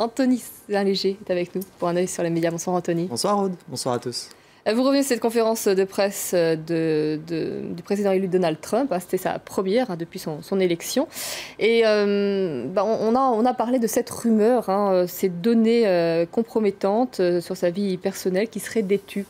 Anthony Saint-Léger est avec nous pour un œil sur les médias. Bonsoir Anthony. Bonsoir Aude, bonsoir à tous. Vous revenez de cette conférence de presse du président élu Donald Trump. C'était sa première depuis son élection. Et on a parlé de cette rumeur, ces données compromettantes sur sa vie personnelle qui seraient détenues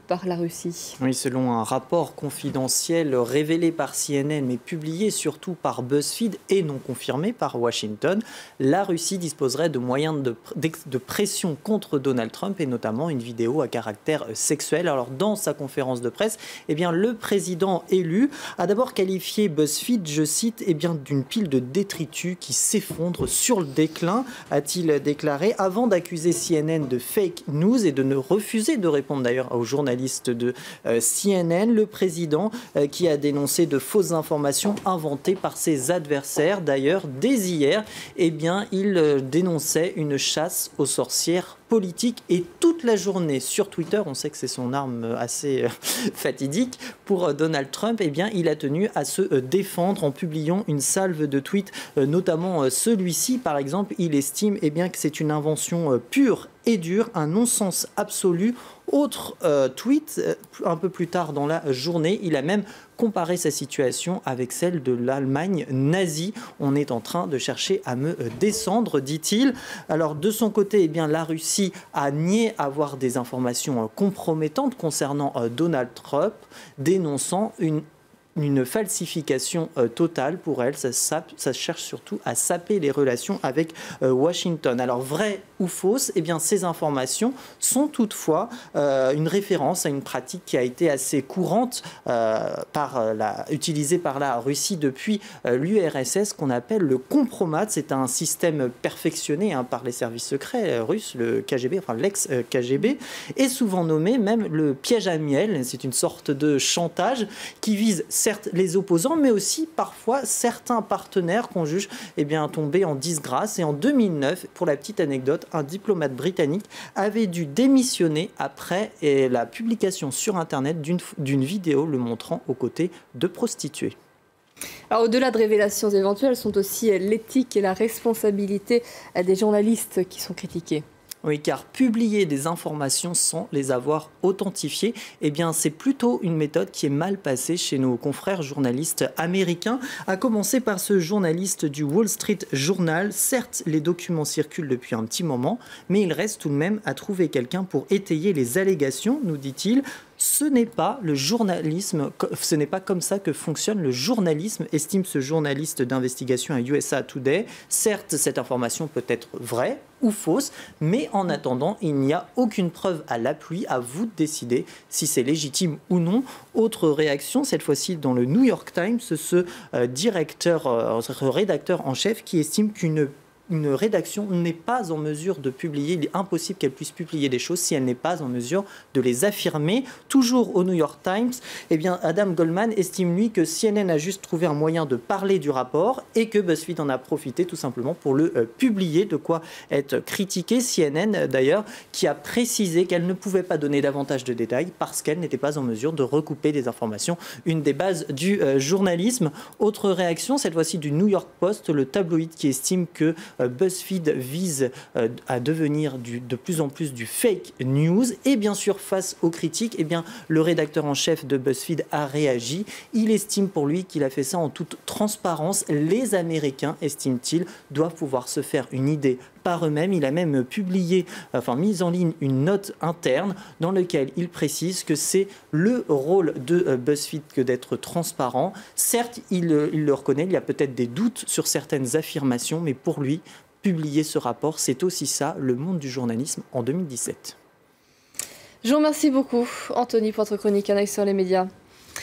par la Russie. Oui, selon un rapport confidentiel révélé par CNN, mais publié surtout par BuzzFeed et non confirmé par Washington, la Russie disposerait de moyens de pression contre Donald Trump et notamment une vidéo à caractère sexuel. Alors, dans sa conférence de presse, le président élu a d'abord qualifié BuzzFeed, je cite, d'une pile de détritus qui s'effondre sur le déclin, a-t-il déclaré, avant d'accuser CNN de fake news et de ne refuser de répondre d'ailleurs aux journalistes de CNN, le président qui a dénoncé de fausses informations inventées par ses adversaires. D'ailleurs, dès hier, il dénonçait une chasse aux sorcières politiques et toute la journée sur Twitter, on sait que c'est son arme assez fatidique pour Donald Trump, il a tenu à se défendre en publiant une salve de tweets, notamment celui-ci par exemple. Il estime que c'est une invention pure et dure, un non-sens absolu. Autre tweet, un peu plus tard dans la journée, il a même comparé sa situation avec celle de l'Allemagne nazie. On est en train de chercher à me descendre, dit-il. Alors de son côté, la Russie a nié avoir des informations compromettantes concernant Donald Trump, dénonçant une falsification totale pour elle. Ça cherche surtout à saper les relations avec Washington. Alors, vraies ou fausses, ces informations sont toutefois une référence à une pratique qui a été assez courante utilisée par la Russie depuis l'URSS, qu'on appelle le compromat. C'est un système perfectionné par les services secrets russes, le KGB, enfin l'ex-KGB, et souvent nommé même le piège à miel. C'est une sorte de chantage qui vise certes les opposants, mais aussi parfois certains partenaires qu'on juge tombés en disgrâce. Et en 2009, pour la petite anecdote, un diplomate britannique avait dû démissionner après la publication sur Internet d'une vidéo le montrant aux côtés de prostituées. Alors, au-delà de révélations éventuelles, sont aussi l'éthique et la responsabilité des journalistes qui sont critiqués. Oui, car publier des informations sans les avoir authentifiées, c'est plutôt une méthode qui est mal passée chez nos confrères journalistes américains, à commencer par ce journaliste du Wall Street Journal. Certes, les documents circulent depuis un petit moment, mais il reste tout de même à trouver quelqu'un pour étayer les allégations, nous dit-il. Ce n'est pas le journalisme, ce n'est pas comme ça que fonctionne le journalisme, estime ce journaliste d'investigation à USA Today. Certes, cette information peut être vraie ou fausse, mais en attendant, il n'y a aucune preuve à l'appui. À vous de décider si c'est légitime ou non. Autre réaction, cette fois-ci dans le New York Times, ce rédacteur en chef qui estime qu'une rédaction n'est pas en mesure de publier, il est impossible qu'elle puisse publier des choses si elle n'est pas en mesure de les affirmer. Toujours au New York Times, Adam Goldman estime lui que CNN a juste trouvé un moyen de parler du rapport et que BuzzFeed en a profité tout simplement pour le publier, de quoi être critiqué. CNN d'ailleurs qui a précisé qu'elle ne pouvait pas donner davantage de détails parce qu'elle n'était pas en mesure de recouper des informations, une des bases du journalisme. Autre réaction, cette fois-ci du New York Post, le tabloïd qui estime que BuzzFeed vise à devenir de plus en plus du fake news. Et bien sûr, face aux critiques, le rédacteur en chef de BuzzFeed a réagi. Il estime pour lui qu'il a fait ça en toute transparence. Les Américains, estime-t-il, doivent pouvoir se faire une idée par eux-mêmes. Il a même mis en ligne une note interne dans laquelle il précise que c'est le rôle de BuzzFeed que d'être transparent. Certes, il le reconnaît, il y a peut-être des doutes sur certaines affirmations, mais pour lui, publier ce rapport, c'est aussi ça, le monde du journalisme en 2017. Je vous remercie beaucoup, Anthony, pour votre chronique. Un œil sur les médias.